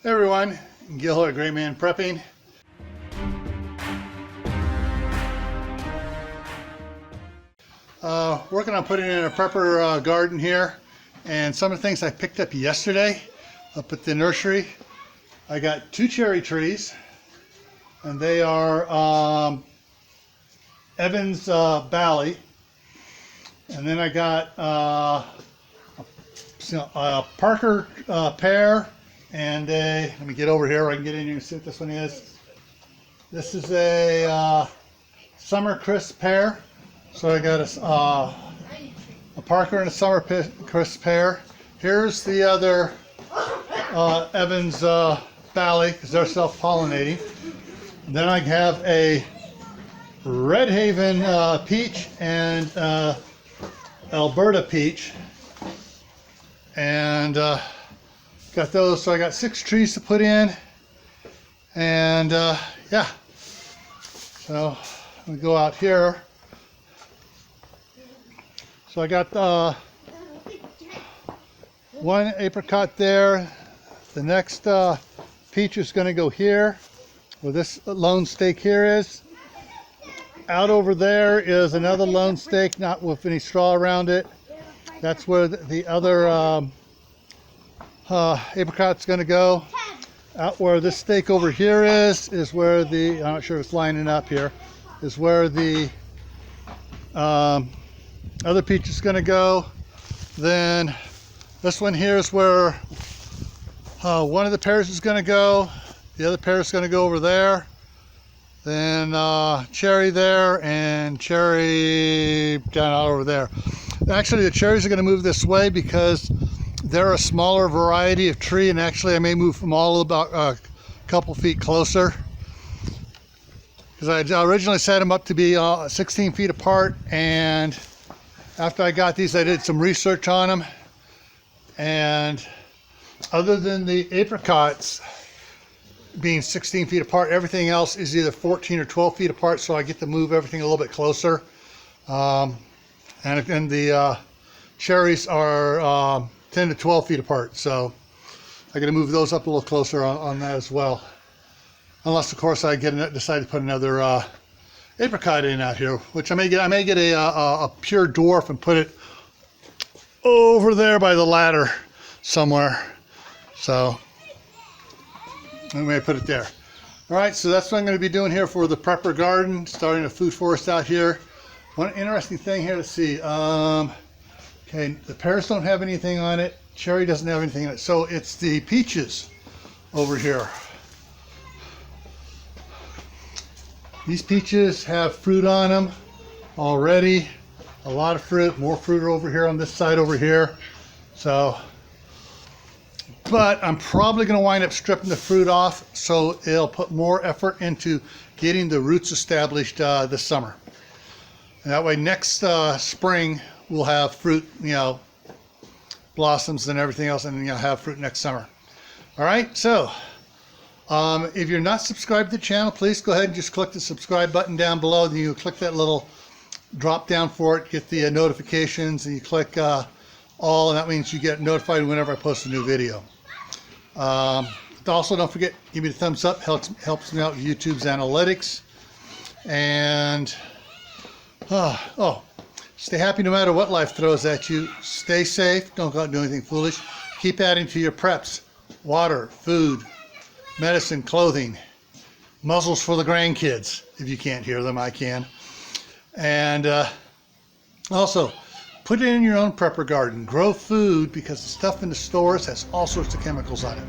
Hey everyone, Gil here at Great Man Prepping. Working on putting in a prepper garden here, and some of the things I picked up yesterday up at the nursery. I got 2 cherry trees, and they are Evans Valley, and then I got a Parker pear. And let me get over here. I can get in here and see what this one is. This is a summer crisp pear. So I got a Parker and a summer crisp pear. Here's the other Evans Valley, because they're self-pollinating. Then I have a Red Haven peach and Alberta peach. And got those, so I got 6 trees to put in, and yeah. So we go out here. So I got 1 apricot there. The next peach is going to go here, where this lone stake here is. Out over there is another lone stake, not with any straw around it. That's where the other apricot's going to go. Out where this stake over here is where the, I'm not sure if it's lining up here, is where the other peach is going to go. Then this one here is where one of the pears is going to go. The other pear is going to go over there. Then cherry there, and cherry down over there. Actually, the cherries are going to move this way because they're a smaller variety of tree, and actually I may move them all about a couple feet closer, because I originally set them up to be 16 feet apart, and after I got these I did some research on them, and other than the apricots being 16 feet apart, everything else is either 14 or 12 feet apart, so I get to move everything a little bit closer. And the cherries are 10 to 12 feet apart, so I got to move those up a little closer on that as well. Unless, of course, I decide to put another apricot in out here, which I may get. I may get a pure dwarf and put it over there by the ladder somewhere. So I may put it there. All right, so that's what I'm going to be doing here for the prepper garden, starting a food forest out here. One interesting thing here to see. Okay, the pears don't have anything on it. Cherry doesn't have anything on it. So it's the peaches over here. These peaches have fruit on them already. A lot of fruit, more fruit over here on this side over here. So, but I'm probably going to wind up stripping the fruit off, so it'll put more effort into getting the roots established this summer. And that way next spring we'll have fruit, blossoms and everything else, and have fruit next summer. All right, so if you're not subscribed to the channel, please go ahead and just click the subscribe button down below. Then you click that little drop down for it, get the notifications, and you click all, and that means you get notified whenever I post a new video. Also, don't forget, give me the thumbs up, helps me out with YouTube's analytics. And stay happy no matter what life throws at you. Stay safe. Don't go out and do anything foolish. Keep adding to your preps. Water, food, medicine, clothing, muzzles for the grandkids. If you can't hear them, I can. And also, put it in your own prepper garden. Grow food, because the stuff in the stores has all sorts of chemicals on it.